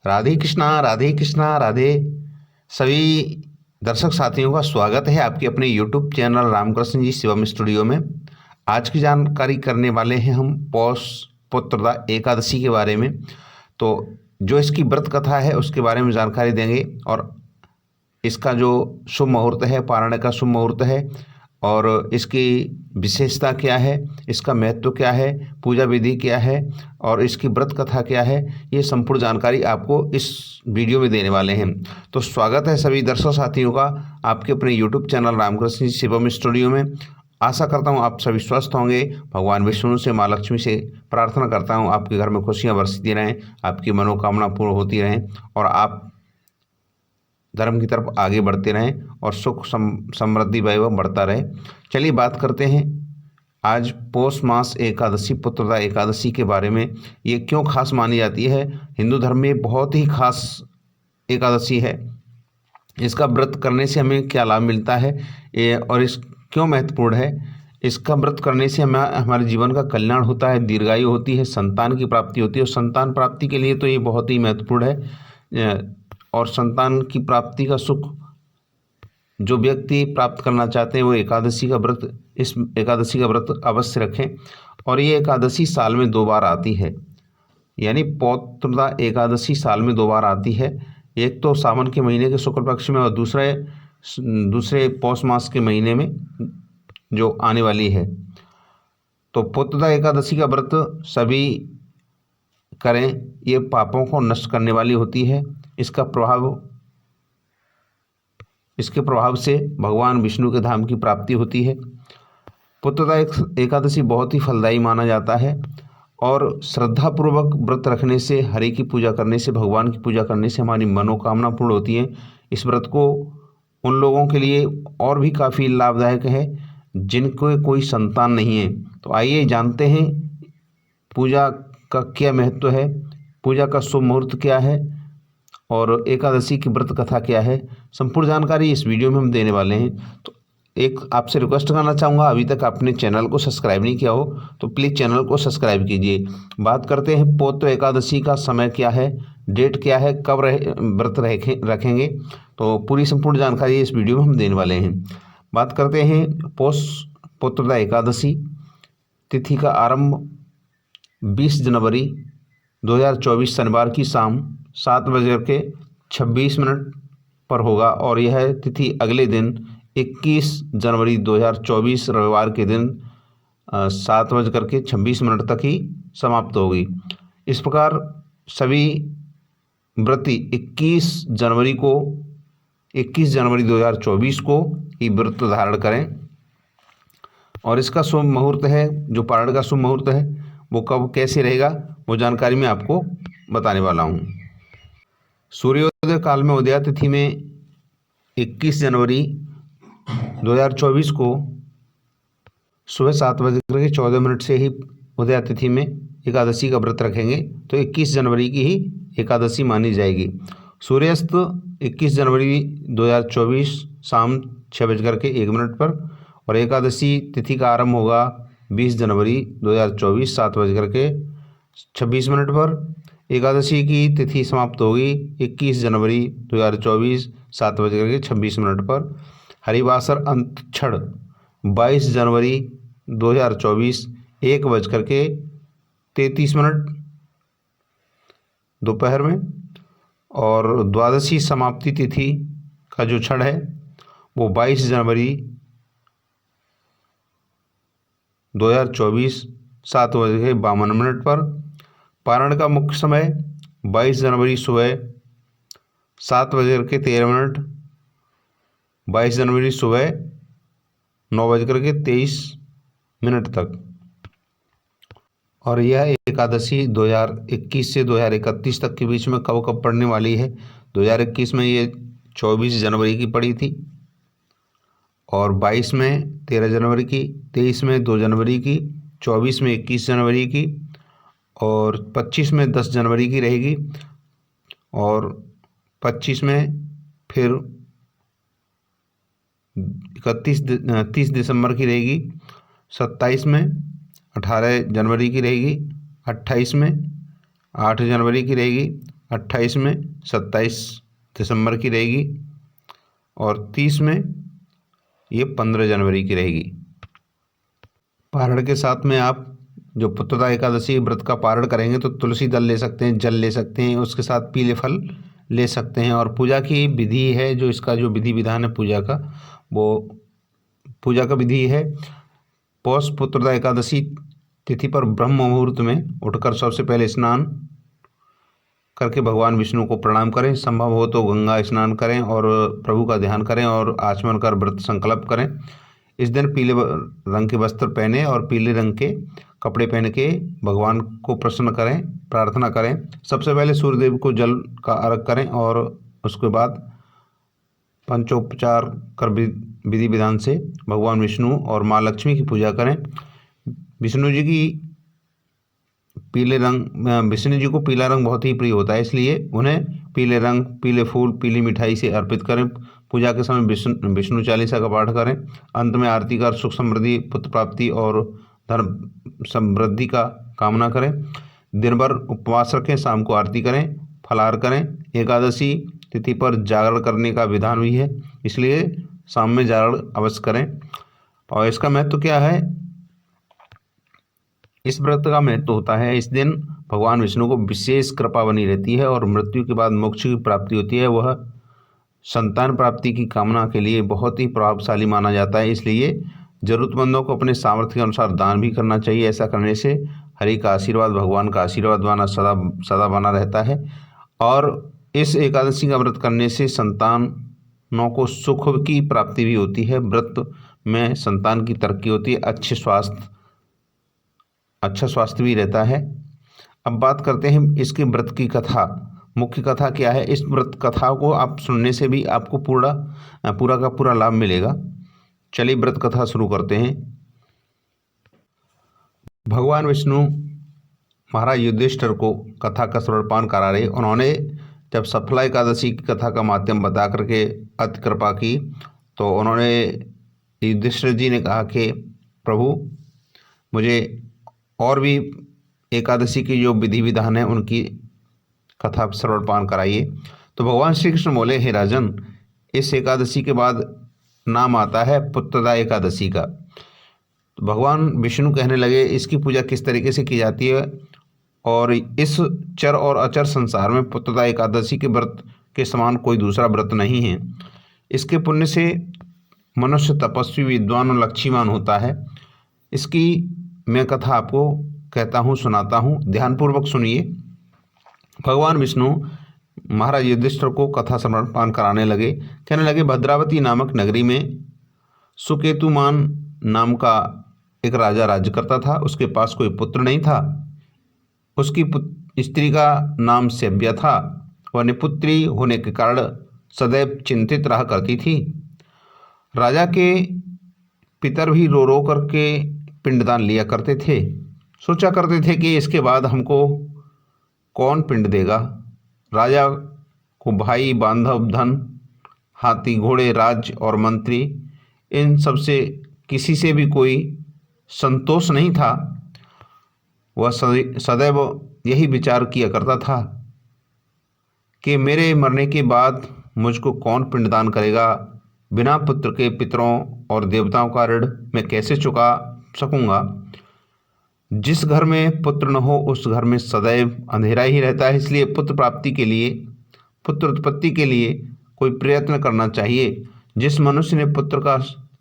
राधे कृष्णा राधे। सभी दर्शक साथियों का स्वागत है आपके अपने यूट्यूब चैनल रामकृष्ण जी शिवम स्टूडियो में। आज की जानकारी करने वाले हैं हम पौष पुत्रदा एकादशी के बारे में। तो जो इसकी व्रत कथा है उसके बारे में जानकारी देंगे और इसका जो शुभ मुहूर्त है, पारण का शुभ मुहूर्त है और इसकी विशेषता क्या है, इसका महत्व क्या है, पूजा विधि क्या है और इसकी व्रत कथा क्या है, ये संपूर्ण जानकारी आपको इस वीडियो में देने वाले हैं। तो स्वागत है सभी दर्शक साथियों का आपके अपने YouTube channel Ramakrishna Shivam studio में। आशा करता हूँ आप सभी स्वस्थ होंगे। भगवान विष्णु से, माँ लक्ष्मी से प्रार्थना करता हूँ आपके घर में खुशियाँ बरसती रहें, आपकी मनोकामना पूर्ण होती रहें और आप धर्म की तरफ आगे बढ़ते रहें और सुख समृद्धि वैभव बढ़ता रहे। चलिए बात करते हैं आज पौष मास एकादशी पुत्रदा एकादशी के बारे में। ये क्यों खास मानी जाती है? हिंदू धर्म में बहुत ही खास एकादशी है। इसका व्रत करने से हमें क्या लाभ मिलता है और इस क्यों महत्वपूर्ण है? इसका व्रत करने से हमें हमारे जीवन का कल्याण होता है, दीर्घायु होती है, संतान की प्राप्ति होती है और संतान प्राप्ति के लिए तो ये बहुत ही महत्वपूर्ण है। और संतान की प्राप्ति का सुख जो व्यक्ति प्राप्त करना चाहते हैं वो इस एकादशी का व्रत अवश्य रखें। और ये एकादशी साल में 2 बार आती है, यानी पौत्रदा एकादशी साल में 2 बार आती है। एक तो सावन के महीने के शुक्ल पक्ष में और दूसरे पौष मास के महीने में जो आने वाली है। तो पौत्रदा एकादशी का व्रत सभी करें, ये पापों को नष्ट करने वाली होती है। इसके प्रभाव से भगवान विष्णु के धाम की प्राप्ति होती है। पुत्रदा एकादशी बहुत ही फलदायी माना जाता है और श्रद्धापूर्वक व्रत रखने से, हरि की पूजा करने से, भगवान की पूजा करने से हमारी मनोकामना पूर्ण होती है। इस व्रत को उन लोगों के लिए और भी काफ़ी लाभदायक है जिनको कोई संतान नहीं है। तो आइए जानते हैं पूजा का क्या महत्व है, पूजा का शुभ मुहूर्त क्या है और एकादशी की व्रत कथा क्या है। संपूर्ण जानकारी इस वीडियो में हम देने वाले हैं। तो एक आपसे रिक्वेस्ट करना चाहूँगा, अभी तक आपने चैनल को सब्सक्राइब नहीं किया हो तो प्लीज़ चैनल को सब्सक्राइब कीजिए। बात करते हैं पौत्र एकादशी का समय क्या है, डेट क्या है, कब व्रत रखेंगे। तो पूरी संपूर्ण जानकारी इस वीडियो में हम देने वाले हैं। बात करते हैं पौष पुत्रदा एकादशी। तिथि का आरंभ 20 जनवरी 2024 शनिवार की शाम 7:26 पर होगा और यह तिथि अगले दिन 21 जनवरी 2024 रविवार के दिन 7:26 तक ही समाप्त होगी। इस प्रकार सभी व्रती 21 जनवरी 2024 को ही व्रत धारण करें। और इसका शुभ मुहूर्त है, जो पारण का शुभ मुहूर्त है वो कब कैसे रहेगा वो जानकारी मैं आपको बताने वाला हूँ। सूर्योदय काल में उदया तिथि में 21 जनवरी 2024 को सुबह 7:14 से ही उदया तिथि में एकादशी का व्रत रखेंगे तो 21 जनवरी की ही एकादशी मानी जाएगी। सूर्यास्त 21 जनवरी 2024 शाम 6:01 पर और एकादशी तिथि का आरंभ होगा 20 जनवरी 2024 7:26 पर। एकादशी की तिथि समाप्त होगी 21 जनवरी 2024 7:26 पर। हरिवासर अंत क्षण 22 जनवरी 2024 1:33 दोपहर में। और द्वादशी समाप्ति तिथि का जो क्षण है वो 22 जनवरी 2024 7:52 पर। पारण का मुख्य समय 22 जनवरी सुबह 7:13, 22 जनवरी सुबह 9:23 तक। और यह एकादशी 2021 से 2031 तक के बीच में कब पड़ने वाली है। 2021 में ये 24 जनवरी की पड़ी थी और 22 में 13 जनवरी की, 23 में 2 जनवरी की, 24 में 21 जनवरी की और 25 में 10 जनवरी की रहेगी और 25 में फिर 30 दिसंबर की रहेगी, 27 में 18 जनवरी की रहेगी, 28 में 8 जनवरी की रहेगी, 28 में 27 दिसंबर की रहेगी और 30 में ये 15 जनवरी की रहेगी। पारण के साथ में आप जो पुत्रदा एकादशी व्रत का पारण करेंगे तो तुलसी दल ले सकते हैं, जल ले सकते हैं, उसके साथ पीले फल ले सकते हैं। और पूजा की विधि है, जो इसका जो विधि विधान है पूजा का, वो पूजा का विधि है पौष पुत्रदा एकादशी तिथि पर ब्रह्म मुहूर्त में उठकर सबसे पहले स्नान करके भगवान विष्णु को प्रणाम करें। संभव हो तो गंगा स्नान करें और प्रभु का ध्यान करें और आचमन कर व्रत संकल्प करें। इस दिन पीले रंग के वस्त्र पहने और पीले रंग के कपड़े पहन के भगवान को प्रसन्न करें, प्रार्थना करें। सबसे पहले सूर्यदेव को जल का अर्घ करें और उसके बाद पंचोपचार कर विधि विधान से भगवान विष्णु और माँ लक्ष्मी की पूजा करें। विष्णु जी को पीला रंग बहुत ही प्रिय होता है, इसलिए उन्हें पीले रंग, पीले फूल, पीली मिठाई से अर्पित करें। पूजा के समय विष्णु चालीसा का पाठ करें। अंत में आरती कर सुख समृद्धि, पुत्र प्राप्ति और धन समृद्धि का कामना करें। दिन भर उपवास रखें, शाम को आरती करें, फलाहार करें। एकादशी तिथि पर जागरण करने का विधान भी है, इसलिए शाम में जागरण अवश्य करें। और इसका महत्व क्या है? इस व्रत का महत्व होता है, इस दिन भगवान विष्णु को विशेष कृपा बनी रहती है और मृत्यु के बाद मोक्ष की प्राप्ति होती है। वह संतान प्राप्ति की कामना के लिए बहुत ही प्रभावशाली माना जाता है, इसलिए जरूरतमंदों को अपने सामर्थ्य के अनुसार दान भी करना चाहिए। ऐसा करने से हरि का आशीर्वाद, भगवान का आशीर्वाद बना सदा बना रहता है। और इस एकादशी का व्रत करने से संतानों को सुख की प्राप्ति भी होती है। व्रत में संतान की तरक्की होती है, अच्छा स्वास्थ्य भी रहता है। अब बात करते हैं इसके व्रत की कथा। मुख्य कथा क्या है? इस व्रत कथा को आप सुनने से भी आपको पूरा का पूरा लाभ मिलेगा। चलिए व्रत कथा शुरू करते हैं। भगवान विष्णु महाराज युधिष्ठिर को कथा का श्रवणपान करा रहे। उन्होंने जब सफला एकादशी की कथा का माध्यम बता करके अति कृपा की, तो उन्होंने युधिष्ठिर जी ने कहा कि प्रभु, मुझे और भी एकादशी की जो विधि विधान है उनकी कथा श्रवणपान कराइए। तो भगवान श्री कृष्ण बोले, हे राजन, इस एकादशी के बाद नाम आता है पुत्रदा एकादशी का। तो भगवान विष्णु कहने लगे, इसकी पूजा किस तरीके से की जाती है और इस चर और अचर संसार में पुत्रदा एकादशी के व्रत के समान कोई दूसरा व्रत नहीं है। इसके पुण्य से मनुष्य तपस्वी, विद्वान और लक्ष्मीवान होता है। इसकी मैं कथा आपको कहता हूँ, सुनाता हूँ, ध्यानपूर्वक सुनिए। भगवान विष्णु महाराज युधिष्ठिर को कथा श्रवणपान कराने लगे। कहने लगे, भद्रावती नामक नगरी में सुकेतुमान नाम का एक राजा राज्य करता था। उसके पास कोई पुत्र नहीं था। उसकी स्त्री का नाम सेव्या था। वह निपुत्री होने के कारण सदैव चिंतित रहा करती थी। राजा के पितर भी रो रो करके पिंडदान लिया करते थे। सोचा करते थे कि इसके बाद हमको कौन पिंड देगा। राजा को भाई, बांधव, धन, हाथी, घोड़े, राज्य और मंत्री, इन सब से किसी से भी कोई संतोष नहीं था। वह सदैव यही विचार किया करता था कि मेरे मरने के बाद मुझको कौन पिंडदान करेगा। बिना पुत्र के पितरों और देवताओं का ऋण मैं कैसे चुका सकूंगा। जिस घर में पुत्र न हो उस घर में सदैव अंधेरा ही रहता है। इसलिए पुत्र प्राप्ति के लिए, पुत्र उत्पत्ति के लिए कोई प्रयत्न करना चाहिए। जिस मनुष्य ने पुत्र का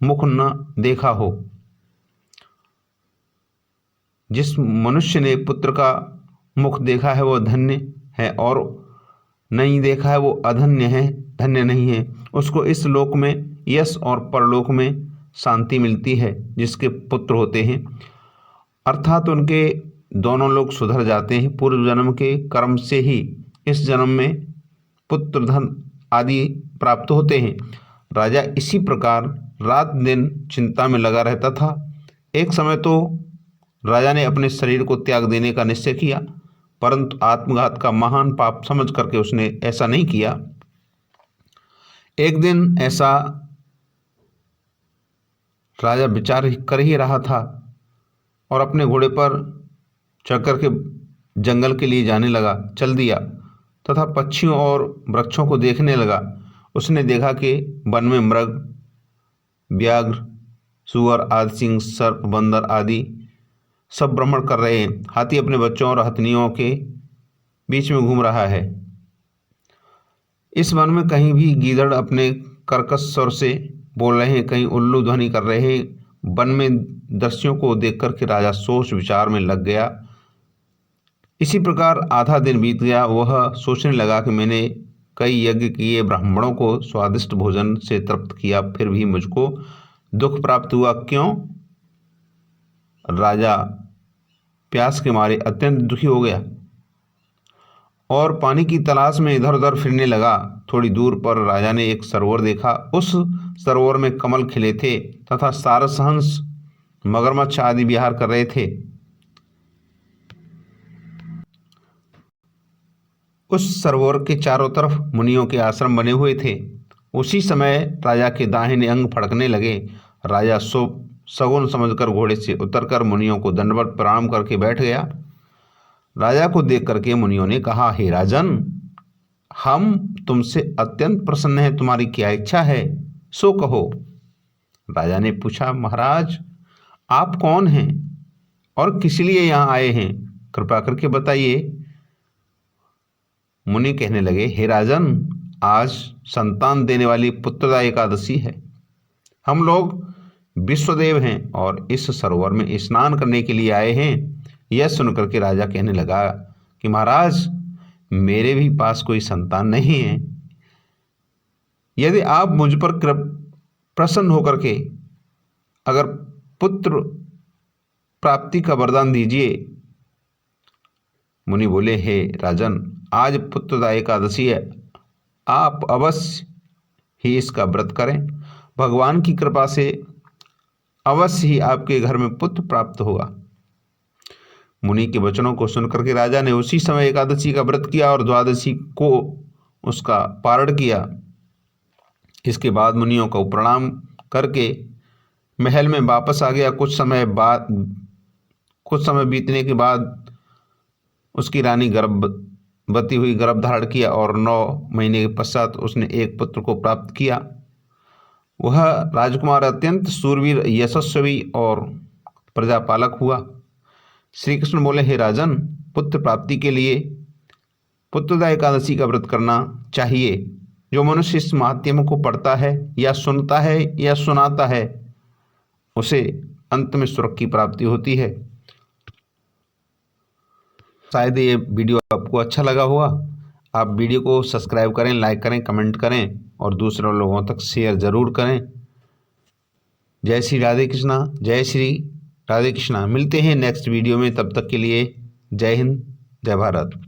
मुख न देखा हो, जिस मनुष्य ने पुत्र का मुख देखा है वो धन्य है, और नहीं देखा है वो अधन्य है, धन्य नहीं है। उसको इस लोक में यश और परलोक में शांति मिलती है। जिसके पुत्र होते हैं अर्थात उनके दोनों लोग सुधर जाते हैं। पूर्व जन्म के कर्म से ही इस जन्म में पुत्र, धन आदि प्राप्त होते हैं। राजा इसी प्रकार रात दिन चिंता में लगा रहता था। एक समय तो राजा ने अपने शरीर को त्याग देने का निश्चय किया, परंतु आत्मघात का महान पाप समझ करके उसने ऐसा नहीं किया। एक दिन ऐसा राजा विचार कर ही रहा था और अपने घोड़े पर चढ़ कर के जंगल के लिए जाने लगा, चल दिया। तथा पक्षियों और वृक्षों को देखने लगा। उसने देखा कि वन में मृग, व्याघ्र, सुअर आदि, सिंह, सर्प, बंदर आदि सब भ्रमण कर रहे हैं। हाथी अपने बच्चों और हथनियों के बीच में घूम रहा है। इस वन में कहीं भी गीदड़ अपने कर्कश स्वर से बोल रहे हैं, कहीं उल्लू ध्वनि कर रहे हैं। वन में दृश्यों को देखकर के राजा सोच विचार में लग गया। इसी प्रकार आधा दिन बीत गया। वह सोचने लगा कि मैंने कई यज्ञ किए, ब्राह्मणों को स्वादिष्ट भोजन से तृप्त किया, फिर भी मुझको दुख प्राप्त हुआ। क्यों? राजा प्यास के मारे अत्यंत दुखी हो गया और पानी की तलाश में इधर उधर फिरने लगा। थोड़ी दूर पर राजा ने एक सरोवर देखा। उस सरोवर में कमल खिले थे तथा सारस, हंस, मगरमच्छ आदि विहार कर रहे थे। उस सरोवर के चारों तरफ मुनियों के आश्रम बने हुए थे। उसी समय राजा के दाहिने अंग फड़कने लगे। राजा सगुन समझकर घोड़े से उतरकर मुनियों को दंडवत प्रणाम करके बैठ गया। राजा को देख करके मुनियों ने कहा, हे राजन, हम तुमसे अत्यंत प्रसन्न हैं। तुम्हारी क्या इच्छा है, सो कहो। राजा ने पूछा, महाराज, आप कौन हैं और किस लिए यहाँ आए हैं? कृपा करके बताइए। मुनि कहने लगे, हे राजन, आज संतान देने वाली पुत्रदा एकादशी है। हम लोग विश्वदेव हैं और इस सरोवर में स्नान करने के लिए आए हैं। यह सुनकर के राजा कहने लगा कि महाराज, मेरे भी पास कोई संतान नहीं है। यदि आप मुझ पर प्रसन्न होकर के अगर पुत्र प्राप्ति का वरदान दीजिए। मुनि बोले, हे राजन, आज पुत्रदा एकादशी है, आप अवश्य ही इसका व्रत करें। भगवान की कृपा से अवश्य ही आपके घर में पुत्र प्राप्त होगा। मुनि के वचनों को सुनकर के राजा ने उसी समय एकादशी का व्रत किया और द्वादशी को उसका पारण किया। इसके बाद मुनियों को प्रणाम करके महल में वापस आ गया। कुछ समय बीतने के बाद उसकी रानी गर्भवती हुई, गर्भ धारण किया और 9 महीने के पश्चात उसने एक पुत्र को प्राप्त किया। वह राजकुमार अत्यंत शूरवीर, यशस्वी और प्रजापालक हुआ। श्री कृष्ण बोले, हे राजन, पुत्र प्राप्ति के लिए पुत्रदा एकादशी का व्रत करना चाहिए। जो मनुष्य इस महात्म्य को पढ़ता है या सुनता है या सुनाता है, उसे अंत में स्वर्ग की प्राप्ति होती है। शायद ये वीडियो आपको अच्छा लगा होगा। आप वीडियो को सब्सक्राइब करें, लाइक करें, कमेंट करें और दूसरे लोगों तक शेयर जरूर करें। जय श्री राधे कृष्णा, जय श्री राधे कृष्णा। मिलते हैं नेक्स्ट वीडियो में, तब तक के लिए जय हिंद, जय भारत।